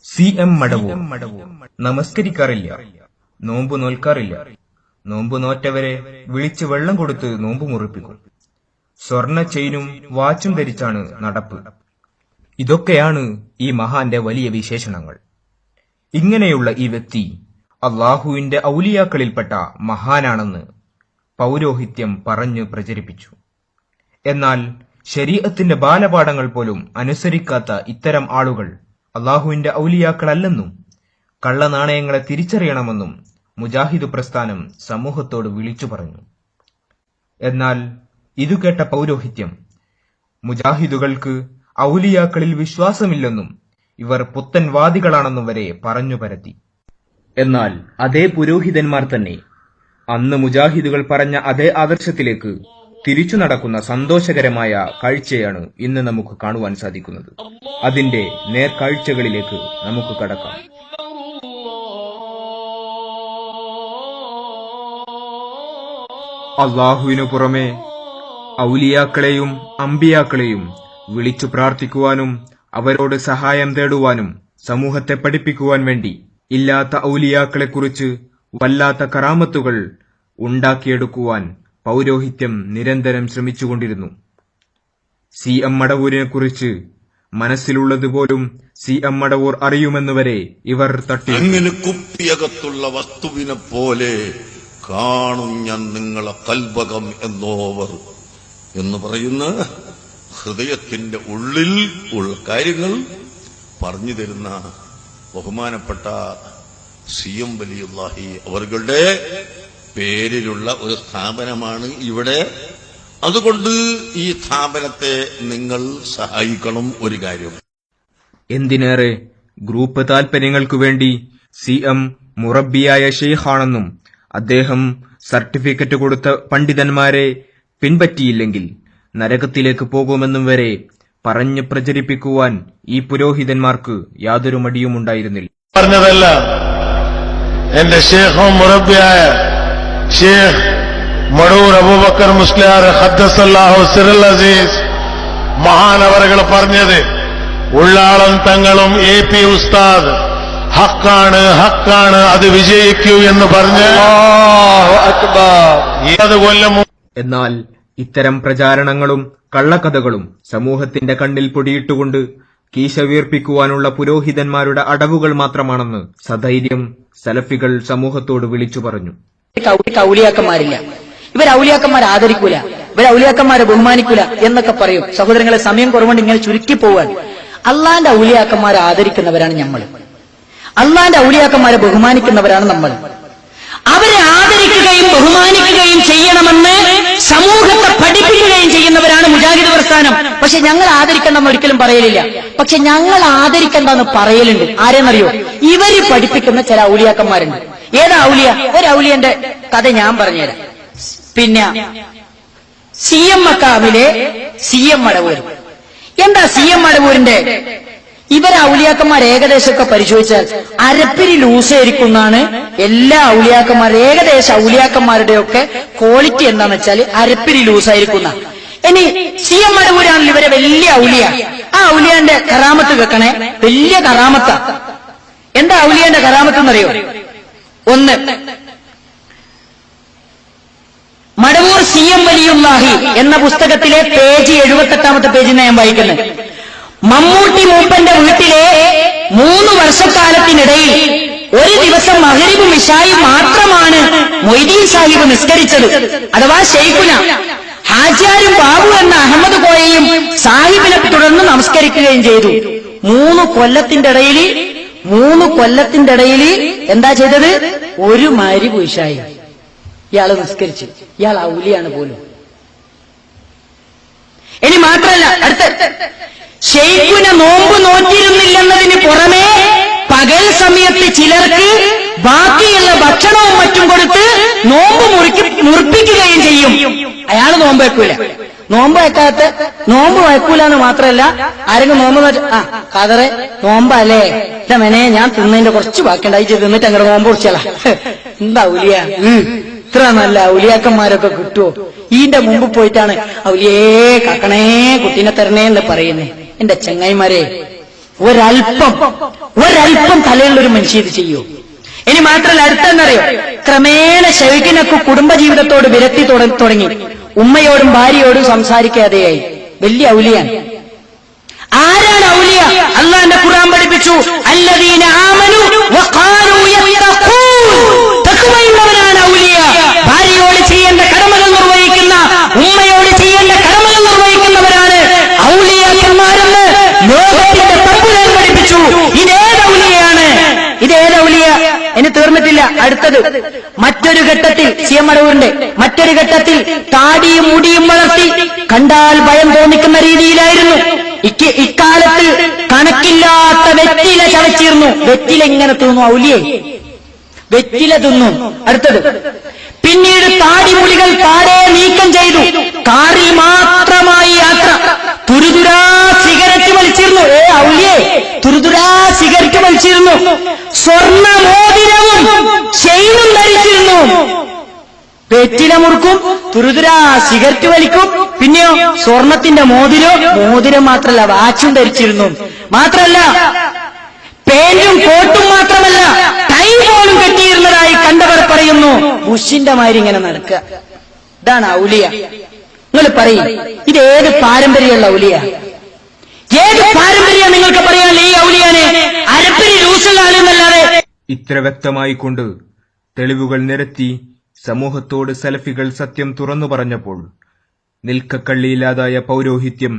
CM Madavoor നമസ്കരിക്കാറില്ല, നോമ്പ് നോൽക്കാറില്ല. നോമ്പ് നോറ്റവരെ വിളിച്ച് വെള്ളം കൊടുത്ത് നോമ്പ് മുറിപ്പിക്കും. സ്വർണ്ണ ചെയിനും വാച്ചും ധരിച്ചാണ് നടപ്പ്. ഇതൊക്കെയാണ് ഈ മഹാന്റെ വലിയ വിശേഷണങ്ങൾ. ഇങ്ങനെയുള്ള ഈ വ്യക്തി അള്ളാഹുവിന്റെ ഔലിയാക്കളിൽപ്പെട്ട മഹാനാണെന്ന് പൗരോഹിത്യം പറഞ്ഞു പ്രചരിപ്പിച്ചു. എന്നാൽ ശരീഅത്തിന്റെ ബാലപാഠങ്ങൾ പോലും അനുസരിക്കാത്ത ഇത്തരം ആളുകൾ അള്ളാഹുവിന്റെ ഔലിയാക്കളല്ലെന്നും കള്ളനാണയങ്ങളെ തിരിച്ചറിയണമെന്നും മുജാഹിദ് പ്രസ്ഥാനം സമൂഹത്തോട് വിളിച്ചു പറഞ്ഞു. എന്നാൽ ഇതു കേട്ട പൗരോഹിത്യം മുജാഹിദുകൾക്ക് ഔലിയാക്കളിൽ വിശ്വാസമില്ലെന്നും ഇവർ പുത്തൻവാദികളാണെന്നും വരെ പറഞ്ഞു പരത്തി. എന്നാൽ അതേ പുരോഹിതന്മാർ തന്നെ അന്ന് മുജാഹിദുകൾ പറഞ്ഞ അതേ ആദർശത്തിലേക്ക് തിരിച്ചു നടക്കുന്ന സന്തോഷകരമായ കാഴ്ചയാണ് ഇന്ന് നമുക്ക് കാണുവാൻ സാധിക്കുന്നത്. അതിന്റെ നേർക്കാഴ്ചകളിലേക്ക് നമുക്ക് കടക്കാം. അള്ളാഹുവിനു പുറമെ ഔലിയാക്കളെയും അമ്പിയാക്കളെയും വിളിച്ചു പ്രാർത്ഥിക്കുവാനും അവരോട് സഹായം തേടുവാനും സമൂഹത്തെ പഠിപ്പിക്കുവാൻ വേണ്ടി ഇല്ലാത്ത ഔലിയാക്കളെക്കുറിച്ച് വല്ലാത്ത കറാമത്തുകൾ ഉണ്ടാക്കിയെടുക്കുവാൻ പൗരോഹിത്യം നിരന്തരം ശ്രമിച്ചുകൊണ്ടിരുന്നു. CM മടവൂരിനെ കുറിച്ച് മനസ്സിലുള്ളതുപോലും CM മടവൂർ അറിയുമെന്നുവരെ ഇവർ തട്ടി. അങ്ങനെ കുപ്പിയകത്തുള്ള വസ്തുവിനെ പോലെ കാണും ഞാൻ നിങ്ങളെ കൽബകം എന്നോവർ എന്ന് പറയുന്ന ഹൃദയത്തിന്റെ ഉള്ളിൽ ഉള്ള കാര്യങ്ങൾ പറഞ്ഞു തരുന്ന ബഹുമാനപ്പെട്ട CM വലിയുല്ലാഹി അവരുടെ പേരിലുള്ള ഒരു സ്ഥാപനമാണ് ഇവിടെ. അതുകൊണ്ട് ഈ സ്ഥാപനത്തെ നിങ്ങൾ സഹായിക്കണം. ഒരു കാര്യം, എന്തിനേറെ ഗ്രൂപ്പ് താൽപര്യങ്ങൾക്കു വേണ്ടി CM മുറബിയായ ഷെയ്ഖാണെന്നും അദ്ദേഹം സർട്ടിഫിക്കറ്റ് കൊടുത്ത പണ്ഡിതന്മാരെ പിൻപറ്റിയില്ലെങ്കിൽ നരകത്തിലേക്ക് പോകുമെന്നും വരെ പറഞ്ഞു പ്രചരിപ്പിക്കുവാൻ ഈ പുരോഹിതന്മാർക്ക് യാതൊരു മടിയുമുണ്ടായിരുന്നില്ല. പറഞ്ഞതല്ല, എന്റെ ഷെയ്ഖും മുറബിയായ ഷെയ്ഖ് മടവൂർ അബൂബക്കർ മുസ്ലിയാർ ഖദ്ദസല്ലാഹു സിറൽ അസീസ് മഹാനവറുകൾ പറഞ്ഞത് ഉള്ളാളം തങ്ങളും AP ഉസ്താദ് ഹക്കാണ് ഹക്കാണ് അത് വിജയിക്കൂ എന്ന് പറഞ്ഞ് കൊല്ലം. എന്നാൽ ഇത്തരം പ്രചാരണങ്ങളും കള്ളക്കഥകളും സമൂഹത്തിന്റെ കണ്ണിൽ പൊടിയിട്ടുകൊണ്ട് കീശ വീർപ്പിക്കുവാനുള്ള പുരോഹിതന്മാരുടെ അടവുകൾ മാത്രമാണെന്ന് സധൈര്യം സലഫികൾ സമൂഹത്തോട് വിളിച്ചു പറഞ്ഞു. ഔലിയാക്കന്മാരില്ല, ഇവർ ഔലിയാക്കന്മാരെ ആദരിക്കൂല, ഇവർ ഔലിയാക്കന്മാരെ ബഹുമാനിക്കൂല എന്നൊക്കെ പറയും. സഹോദരങ്ങളെ, സമയം കുറവുകൊണ്ട് ഇങ്ങനെ ചുരുക്കി പോവാൻ. അള്ളാന്റെ ഔലിയാക്കന്മാരെ ആദരിക്കുന്നവരാണ് നമ്മൾ, അള്ളാന്റെ ഔലിയാക്കന്മാരെ ബഹുമാനിക്കുന്നവരാണ് നമ്മൾ. അവരെ ആദരിക്കുകയും ബഹുമാനിക്കുകയും ചെയ്യണമെന്ന് സമൂഹത്തെ പഠിപ്പിക്കുകയും ചെയ്യുന്നവരാണ് മുജാഹിദ് പ്രസ്ഥാനം. പക്ഷെ ഞങ്ങൾ ആദരിക്കണമെന്ന് ഒരിക്കലും പറയലില്ല. പക്ഷെ ഞങ്ങൾ ആദരിക്കണ്ടെന്ന് പറയലുണ്ട്. ആരെന്നറിയോ? ഇവര് പഠിപ്പിക്കുന്ന ചില ഔലിയാക്കന്മാരുണ്ട്. ഏതാ ഔലിയ? ഒരു ഔലിയന്റെ കഥ ഞാൻ പറഞ്ഞുതരാം. പിന്നെ CM മക്കാമിലെ CM മടവൂർ. എന്താ CM മടവൂരിന്റെ? ഇവരെ ഔലിയാക്കന്മാർ ഏകദേശമൊക്കെ പരിശോധിച്ചാൽ അരപ്പിരി ലൂസായിരിക്കുന്നാണ് എല്ലാ ഔലിയാക്കന്മാരും. ഏകദേശം ഔലിയാക്കന്മാരുടെയൊക്കെ ക്വാളിറ്റി എന്താണെന്ന് വെച്ചാൽ അരപ്പിരി ലൂസായിരിക്കുന്ന. ഇനി CM മടവൂരാണല്ലോ ഇവരെ വലിയ ഔലിയ. ആ ഔലിയാന്റെ കറാമത്ത് വെക്കണേ, വലിയ കറാമത്ത. എന്താ ഔലിയാന്റെ കറാമത്ത് എന്നറിയോ? ഒന്ന്, മടവൂർ CM വലിയുല്ലാഹി എന്ന പുസ്തകത്തിലെ പേജ് 78ാമത്തെ പേജിൽ ഞാൻ വായിക്കുന്നത്. മമ്മൂട്ടി മൂപ്പന്റെ വീട്ടിലെ 3 വർഷക്കാലത്തിനിടയിൽ ഒരു ദിവസം മഗ്‌രിബും ഇശായും മാത്രമാണ് മൊയ്തീൻ സാഹിബ് നിസ്കരിച്ചത്. അഥവാ ഷെയ്ഖുന ഹാജിയാരും ബാബു എന്ന അഹമ്മദ് കോയയും സാഹിബിനെ തുടർന്ന് നമസ്കരിക്കുകയും ചെയ്തു. 3 കൊല്ലത്തിന്റെ ഇടയിൽ എന്താ ചെയ്തത്? ഒരു മഗ്‌രിബും ഇശായും ഇയാള് നിസ്കരിച്ചു. ഇയാൾ ഔലിയാണ് പോലും. ഇനി മാത്രല്ല, അടുത്ത ഷെയ്ഖുന നോമ്പ് നോറ്റിരുന്നില്ലെന്നതിന് പുറമെ പകൽ സമയത്ത് ചിലർക്ക് ബാക്കിയുള്ള ഭക്ഷണവും മറ്റും കൊടുത്ത് നോമ്പ് മുറിപ്പിക്കുകയും ചെയ്യും. അയാൾ നോമ്പ് വെക്കൂല. നോമ്പ് വയ്ക്കൂലെന്ന് മാത്രമല്ല, ആരെങ്കിലും നോമ്പ് കതറെ നോമ്പല്ലേ മെനെ ഞാൻ തിന്നതിന്റെ കുറച്ച് ബാക്കിയുണ്ടായി തിന്നിട്ട് അങ്ങനെ നോമ്പ് കുറിച്ചാല. എന്താ ഔലിയ? ഇത്ര നല്ല ഔലിയാക്കന്മാരൊക്കെ കിട്ടുമോ? ഈന്റെ മുമ്പ് പോയിട്ടാണ് ഔലിയേ കാക്കണേ കുട്ടീനെ തരണേ എന്ന് പറയുന്നേ. എന്റെ ചങ്ങായിമാരെ, ഒരൽപ്പം തലയുള്ളൊരു മനുഷ്യ ഇത് ചെയ്യൂ. ഇനി മാത്രമല്ല അടുത്തെന്നറിയോ, ക്രമേണ ഷെയ്ഖിനൊക്കെ കുടുംബജീവിതത്തോട് വിരക്തി തുടങ്ങി. ഉമ്മയോടും ഭാര്യയോടും സംസാരിക്കാതെയായി. വലിയ ഔലിയാണ്. ആരാണ് ഔലിയ? അല്ലാഹുവിന്റെ ഖുർആൻ പഠിപ്പിച്ചു, അല്ലദീന ആമനു വഖാലൂ യത്തഖൂൻ. തഖ്വയുള്ളവരാണ് ഔലിയ. ഭാര്യയോട് ചെയ്യേണ്ട കടമകൾ നിർവഹിക്കുന്ന, ഉമ്മയോട് ചെയ്യേണ്ട കടമകൾ നിർവഹിക്കുന്നവരാണ് ഔലിയാക്കന്മാരെന്ന് ലോകത്തിന്റെ തമ്പുരാൻ പഠിപ്പിച്ചു. ഇതേത് ഔലിയാണ്? ഇതേത് ഔലിയ? ഇനി തീർന്നിട്ടില്ല. അടുത്തത് മറ്റൊരു ഘട്ടത്തിൽ സിയമടൂരിന്റെ മറ്റൊരു ഘട്ടത്തിൽ താടിയും മുടിയും വളർത്തി കണ്ടാൽ ഭയം തോന്നിക്കുന്ന രീതിയിലായിരുന്നു. ഇക്കാലത്ത് കണക്കില്ലാത്ത വെറ്റില ചവച്ചിരുന്നു. വെറ്റില ഇങ്ങനെ തിന്നു, ഔലിയെ വെറ്റില തിന്നു. അടുത്തത് പിന്നീട് താടിമുടികൾ പാടെ നീക്കം ചെയ്തു. കാറിൽ മാത്രമായി യാത്ര. തുരുതുരാ സിഗരറ്റ് വലിച്ചിരുന്നു. ഔലിയെ തുരുതുരാ സിഗരറ്റ് വലിച്ചിരുന്നു. സ്വർണ്ണ മോതിരവും ചെയിനും ധരിച്ചിരുന്നു. വെറ്റില മുറുക്കും, തുരുതുരാ സിഗരറ്റ് വലിക്കും, പിന്നെയോ സ്വർണത്തിന്റെ മോതിരം മാത്രമല്ല വാച്ചും ധരിച്ചിരുന്നു. മാത്രമല്ല പേന്റും കോട്ടും മാത്രമല്ല ടൈ പോലും കെട്ടിയിരുന്നതായി കണ്ടവർ പറയുന്നു. ബുഷിന്റെ മാതിരി ഇങ്ങനെ നടക്കുക. ഇതാണ് ഔലിയ. നിങ്ങൾ പറയും, ഇതേത് പാരമ്പര്യമുള്ള ഔലിയ? ഏത് പാരമ്പര്യം നിങ്ങൾക്ക് പറയാൻ ഈ ഔലിയാനെ? അരപ്പിന് ലൂസുകാലെന്നല്ലാതെ. ഇത്ര വ്യക്തമായിക്കൊണ്ട് തെളിവുകൾ നിരത്തി സമൂഹത്തോട് സലഫികൾ സത്യം തുറന്നു പറഞ്ഞപ്പോൾ നിൽക്കക്കള്ളിയില്ലാതായ പൗരോഹിത്യം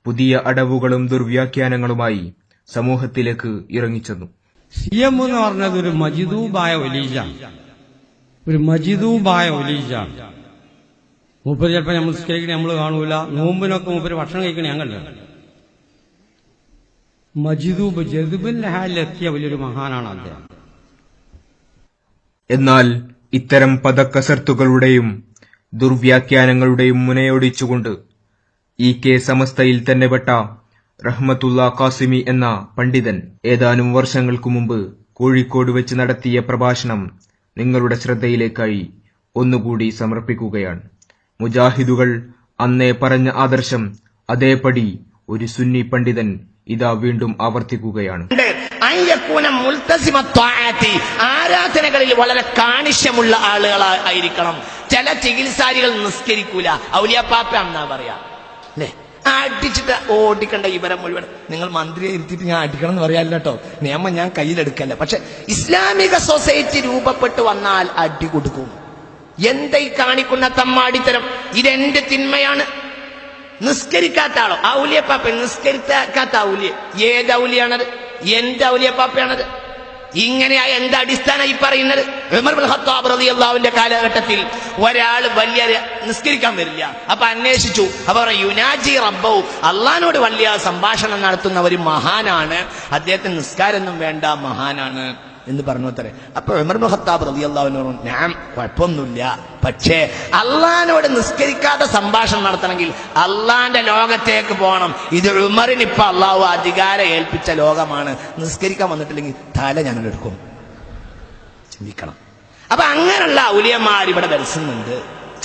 പുതിയ അടവുകളും ദുർവ്യാഖ്യാനങ്ങളുമായി സമൂഹത്തിലേക്ക് ഇറങ്ങിച്ചെന്നു. സിയം എന്ന് പറഞ്ഞത് ഒരു മജിദൂബായ ഒലീജാണ്. ഒരു മജിദൂബായ ഒലീജാണ്. മൂപ്പര് ചിലപ്പോൾ നമ്മൾ നിസ്കരിക്കണേ നമ്മൾ കാണൂല. നോമ്പിനൊക്കെ മൂപ്പര് ഭക്ഷണം കഴിക്കണേ ഞാൻ കണ്ടു. മജിദൂബ് ജദുബിൻ ഹാലിലെത്തിയ വലിയൊരു മഹാനാണ് അദ്ദേഹം. എന്നാൽ ഇത്തരം പദക്കസർത്തുകളുടെയും ദുർവ്യാഖ്യാനങ്ങളുടെയും മുനയൊടിച്ചുകൊണ്ട് കെ സമസ്തയിൽ തന്നെ പെട്ട റഹ്മത്തുള്ള ഖാസിമി എന്ന പണ്ഡിതൻ ഏതാനും വർഷങ്ങൾക്കു മുമ്പ് കോഴിക്കോട് വെച്ച് നടത്തിയ പ്രഭാഷണം നിങ്ങളുടെ ശ്രദ്ധയിലേക്കായി ഒന്നുകൂടി സമർപ്പിക്കുകയാണ്. മുജാഹിദുകൾ അന്നേ പറഞ്ഞ ആദർശം അതേപടി ഒരു സുന്നി പണ്ഡിതൻ ഇതാ വീണ്ടും ആവർത്തിക്കുകയാണ്. ആരാധനകളിൽ വളരെ കാണിഷ്യമുള്ള ആളുകളായിരിക്കണം. ചില ചികിത്സാരികൾ നിസ്കരിക്കൂല, ഔലിയാപ്പാപ്പാണെന്നാ പറയാ അല്ലേ? അടിച്ചിട്ട് ഓടിക്കണ്ട ഇവരെ മുഴുവൻ. നിങ്ങൾ മന്ത്രിയെ ഇരുത്തിയിട്ട് ഞാൻ അടിക്കണം എന്ന് പറയാല്ല കേട്ടോ, നിയമം ഞാൻ കയ്യിലെടുക്കല്ല. പക്ഷെ ഇസ്ലാമിക സൊസൈറ്റി രൂപപ്പെട്ടു വന്നാൽ അടി കൊടുക്കും. എന്തായി കാണിക്കുന്ന തമ്മാടിത്തരം? ഇതെന്റെ തിന്മയാണ്. നിസ്കരിക്കാത്ത ആളോ ഔലിയപ്പാപ്പ, നിസ്കരിക്കാത്ത ഔലിയ. ഏത് ഔലിയാണത്? എന്റെ ഔലിയപ്പാപ്പയാണത്. ഇങ്ങനെയായ എന്താ അടിസ്ഥാനം ഈ പറയുന്നത്? ഉമർ ഇബ്നുൽ ഖത്താബ് റളിയല്ലാഹുവിന്റെ കാലഘട്ടത്തിൽ ഒരാൾ വലിയ നിസ്കരിക്കാൻ വരില്ല. അപ്പൊ അന്വേഷിച്ചു. അവർ യുനാജി റബ്ബഹു, അള്ളാഹിനോട് വലിയ സംഭാഷണം നടത്തുന്ന ഒരു മഹാനാണ്, അദ്ദേഹത്തിന് നിസ്കാരമൊന്നും വേണ്ട, മഹാനാണ് എന്ന് പറഞ്ഞു അത്രേ. അപ്പൊ ഉമർ ഇബ്നുൽ ഖത്താബ് റളിയല്ലാഹു അൻഹു പറഞ്ഞു, ഞാൻ കുഴപ്പമൊന്നുമില്ല, പക്ഷേ അള്ളാഹിനോട് നിസ്കരിക്കാതെ സംഭാഷണം നടത്തണമെങ്കിൽ അള്ളാന്റെ ലോകത്തേക്ക് പോകണം. ഇത് ഉമറിന് ഇപ്പൊ അള്ളാഹു അധികാരം ഏൽപ്പിച്ച ലോകമാണ്. നിസ്കരിക്കാൻ വന്നിട്ടില്ലെങ്കിൽ തല ഞാനെടുക്കും. ചിന്തിക്കണം. അപ്പൊ അങ്ങനെയുള്ള ഔലിയന്മാർ ഇവിടെ ദർശനുണ്ട്.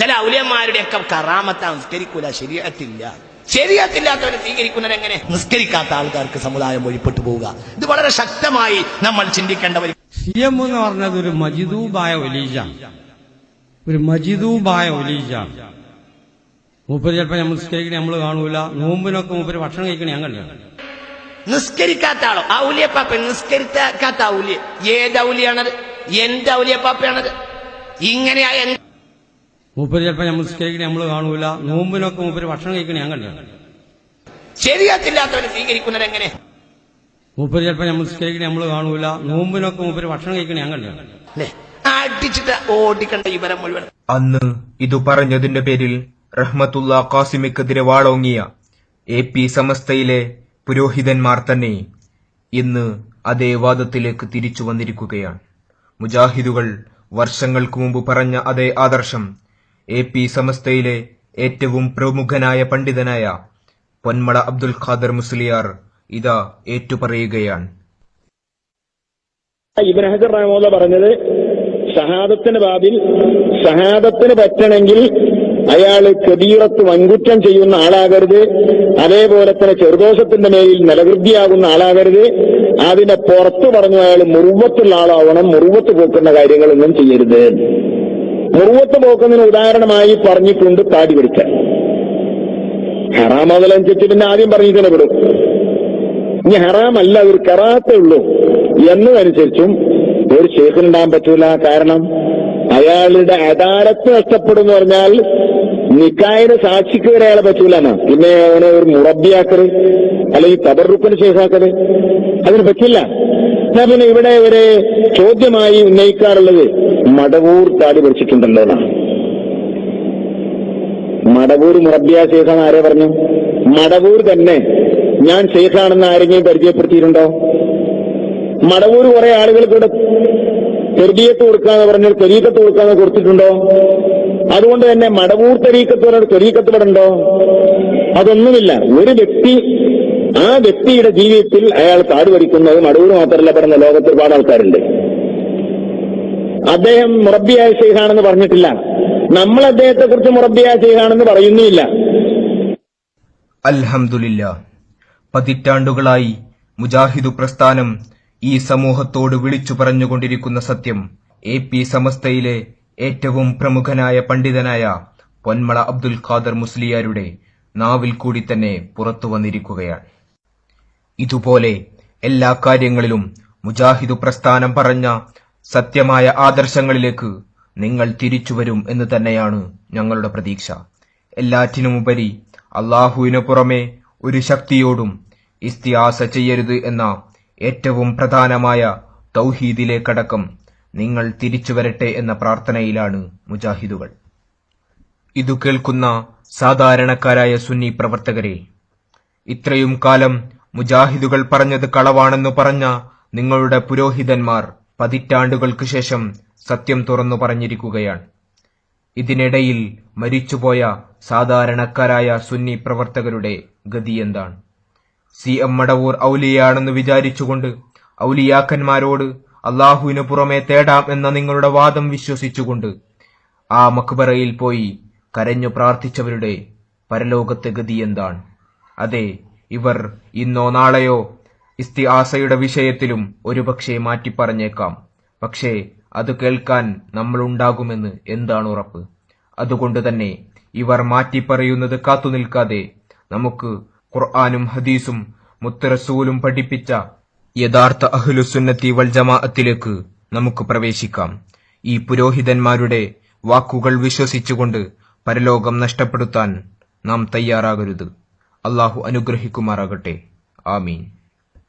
ചില ഔലിയന്മാരുടെയൊക്കെ കറാമത്ത നിസ്കരിക്കൂല, ശരീഅത്തില്ലാത്തവരെ സ്വീകരിക്കുന്നത് എങ്ങനെ? നിസ്കരിക്കാത്ത ആൾക്കാർക്ക് സമുദായം വഴിപ്പെട്ടു പോവുക. ഇത് വളരെ ശക്തമായി നമ്മൾ ചിന്തിക്കേണ്ടവർ. സിയം എന്ന് പറഞ്ഞത് ഒരു മജിദൂബായ ഒലീജാണ്. ഒരു മജിദൂബായ ഒലീജാണ്. മൂപ്പര് ചിലപ്പോൾ നമ്മൾ നിസ്കരിക്കണേ നമ്മൾ കാണൂല. നോമ്പിനൊക്കെ മൂപ്പര് ഭക്ഷണം കഴിക്കണേ ഞാൻ കണ്ടു. നിസ്കരിക്കാത്ത ആളോ ഔലിയപ്പാപ്പ, നിസ്കരിക്കാത്ത ഔലിയ. ഏത് ഔലിയാണത്? എന്റെ ഔലിയപ്പാപ്പയാണത്. ഇങ്ങനെയായ മൂപ്പര് ചിലപ്പോൾ നമ്മൾ നിസ്കരിക്കണേ നമ്മൾ കാണൂല. നോമ്പിനൊക്കെ മൂപ്പര് ഭക്ഷണം കഴിക്കണേ ഞാൻ കണ്ടു. ശരീഅത്തില്ലാത്തവരെ സ്വീകരിക്കുന്നത് എങ്ങനെ? മൂപ്പര് ചിലപ്പോൾ നമ്മൾ നിസ്കരിക്കണേ നമ്മൾ കാണൂല. നോമ്പിനൊക്കെ മൂപ്പര് ഭക്ഷണം കഴിക്കണേ ഞാൻ കണ്ടു. അടിച്ചിട്ട് ഓടിക്കണ്ട ഇവരെ മുഴുവൻ. അന്ന് ഇതു പറഞ്ഞതിന്റെ പേരിൽ റഹ്മത്തുള്ള ഖാസിമിക്കെതിരെ വാളോങ്ങിയ പി സമസ്തയിലെ പുരോഹിതന്മാർ തന്നെ ഇന്ന് അതേ വാദത്തിലേക്ക് തിരിച്ചു വന്നിരിക്കുകയാണ്. മുജാഹിദുകൾ വർഷങ്ങൾക്കു മുമ്പ് പറഞ്ഞ അതേ ആദർശം പി സമസ്തയിലെ ഏറ്റവും പ്രമുഖനായ പണ്ഡിതനായ പൊന്മള അബ്ദുൽ ഖാദർ മുസ്ലിയാർ ഇതാ ഏറ്റുപറയുകയാണ്. ഇബ്നു ഹജർ റഹിമഹുല്ലാഹ് പറഞ്ഞത് ഷഹാദത്തിന്റെ ബാബിൽ ഷഹാദത്തിന് പറ്റണമെങ്കിൽ അയാള് കബീറത്ത് വൻകുറ്റം ചെയ്യുന്ന ആളാകരുത്. അതേപോലെ തന്നെ ചെറുദോഷത്തിന്റെ മേലിൽ നിലവൃത്തിയാകുന്ന ആളാകരുത്. അതിനെ പുറത്തു പറഞ്ഞു അയാൾ മുറുവത്തുള്ള ആളാവണം. മുറുവത്ത് പോക്കുന്ന കാര്യങ്ങളൊന്നും ചെയ്യരുത്. മുറുവത്ത് പോക്കുന്നതിന് ഉദാഹരണമായി പറഞ്ഞിട്ടുണ്ട് താടി പിടിക്കാൻ. ഹറാമാവലനുസരിച്ച് പിന്നെ ആദ്യം പറഞ്ഞിട്ട് വിടും. ഇനി ഹറാമല്ല, ഒരു കറാത്തേ ഉള്ളൂ എന്നതനുസരിച്ചും ഒരു ശേഖനുണ്ടാകാൻ പറ്റൂല. കാരണം അയാളുടെ അദാലത്ത് നഷ്ടപ്പെടും എന്ന് പറഞ്ഞാൽ നിക്കായിന് സാക്ഷിക്ക് വരെ അയാളെ പറ്റൂലെന്നാ. പിന്നെ അവനെ ഒരു മുറബിയാക്കല് അല്ലെങ്കിൽ തബറുക്കിന് ശേഷാക്കല് അതിന് പറ്റില്ല. എന്നാ പിന്നെ ഇവിടെ ഒരു ചോദ്യമായി ഉന്നയിക്കാറുള്ളത് മടവൂർ താടി പിടിച്ചിട്ടുണ്ടല്ലോ എന്നാണ്. മടവൂർ മുറബിയ ശേഖാന്ന് ആരെ പറഞ്ഞു? മടവൂർ തന്നെ ഞാൻ ശേഖാണെന്ന് ആരെങ്കിലും പരിചയപ്പെടുത്തിയിട്ടുണ്ടോ? മടവൂർ കുറെ ആളുകൾക്ക് ഇവിടെ തെർബിയത്ത് കൊടുക്കാന്ന് പറഞ്ഞാൽ ത്വരീക്കത്ത് കൊടുക്കാന്ന് കൊടുത്തിട്ടുണ്ടോ? അതുകൊണ്ട് തന്നെ മടവൂർ തരീക്കത്ത് പറഞ്ഞ ത്വരീക്കത്ത് ഇവിടെ ഉണ്ടോ? അതൊന്നുമില്ല. ഒരു വ്യക്തി ആ വ്യക്തിയുടെ ജീവിതത്തിൽ അയാൾ താടി വരിക്കുന്നത് മടവൂർ മാത്രമല്ല, പറഞ്ഞ ലോകത്ത് ഒരുപാട് ആൾക്കാരുണ്ട്. അദ്ദേഹം മുറബിയായ ശൈഖാണെന്ന് പറഞ്ഞിട്ടില്ല. നമ്മൾ അദ്ദേഹത്തെ കുറിച്ച് മുറബിയായ ശൈഖാണെന്ന് പറയുന്നുമില്ല. അൽഹംദുലില്ലാ, പതിറ്റാണ്ടുകളായി മുജാഹിദു പ്രസ്ഥാനം ഈ സമൂഹത്തോട് വിളിച്ചു പറഞ്ഞുകൊണ്ടിരിക്കുന്ന സത്യം AP സമസ്തയിലെ ഏറ്റവും പ്രമുഖനായ പണ്ഡിതനായ പൊന്മള അബ്ദുൽ ഖാദർ മുസ്ലിയാരുടെ നാവിൽ കൂടി തന്നെ പുറത്തു വന്നിരിക്കുകയാണ്. ഇതുപോലെ എല്ലാ കാര്യങ്ങളിലും മുജാഹിദു പ്രസ്ഥാനം പറഞ്ഞ സത്യമായ ആദർശങ്ങളിലേക്ക് നിങ്ങൾ തിരിച്ചുവരും എന്ന് തന്നെയാണ് ഞങ്ങളുടെ പ്രതീക്ഷ. എല്ലാറ്റിനുമുപരി അള്ളാഹുവിനു പുറമെ ഒരു ശക്തിയോടും ഇസ്തിആസ ചെയ്യരുത് എന്ന ഏറ്റവും പ്രധാനമായ തൗഹീദിലേക്കടക്കം നിങ്ങൾ തിരിച്ചു വരട്ടെ എന്ന പ്രാർത്ഥനയിലാണ് മുജാഹിദുകൾ. ഇതു കേൾക്കുന്ന സാധാരണക്കാരായ സുന്നി പ്രവർത്തകരെ, ഇത്രയും കാലം മുജാഹിദുകൾ പറഞ്ഞത് കളവാണെന്നു പറഞ്ഞ നിങ്ങളുടെ പുരോഹിതന്മാർ പതിറ്റാണ്ടുകൾക്ക് ശേഷം സത്യം തുറന്നു പറഞ്ഞിരിക്കുകയാണ്. ഇതിനിടയിൽ മരിച്ചുപോയ സാധാരണക്കാരായ സുന്നി പ്രവർത്തകരുടെ ഗതി എന്താണ്? CM മടവൂർ ഔലിയാണെന്ന് വിചാരിച്ചുകൊണ്ട് ഔലിയാക്കന്മാരോട് അള്ളാഹുവിനു പുറമെ തേടാം എന്ന നിങ്ങളുടെ വാദം വിശ്വസിച്ചുകൊണ്ട് ആ മക്ബറയിൽ പോയി കരഞ്ഞു പ്രാർത്ഥിച്ചവരുടെ പരലോകത്തെ ഗതി എന്താണ്? അതെ, ഇവർ ഇന്നോ നാളെയോ ഇസ്തിആസയുടെ വിഷയത്തിലും ഒരുപക്ഷെ മാറ്റിപ്പറഞ്ഞേക്കാം. പക്ഷേ അത് കേൾക്കാൻ നമ്മളുണ്ടാകുമെന്ന് എന്താണ് ഉറപ്പ്? അതുകൊണ്ട് തന്നെ ഇവർ മാറ്റിപ്പറയുന്നത് കാത്തുനിൽക്കാതെ നമുക്ക് ഖുർആനും ഹദീസും മുത്തറസൂലും പഠിപ്പിച്ച യഥാർത്ഥ അഹ്ലുസുന്നത്തി വൽ ജമാഅത്തിലേക്ക് നമുക്ക് പ്രവേശിക്കാം. ഈ പുരോഹിതന്മാരുടെ വാക്കുകൾ വിശ്വസിച്ചുകൊണ്ട് പരലോകം നഷ്ടപ്പെടുത്താൻ നാം തയ്യാറാകരുത്. അള്ളാഹു അനുഗ്രഹിക്കുമാറാകട്ടെ. ആമീൻ.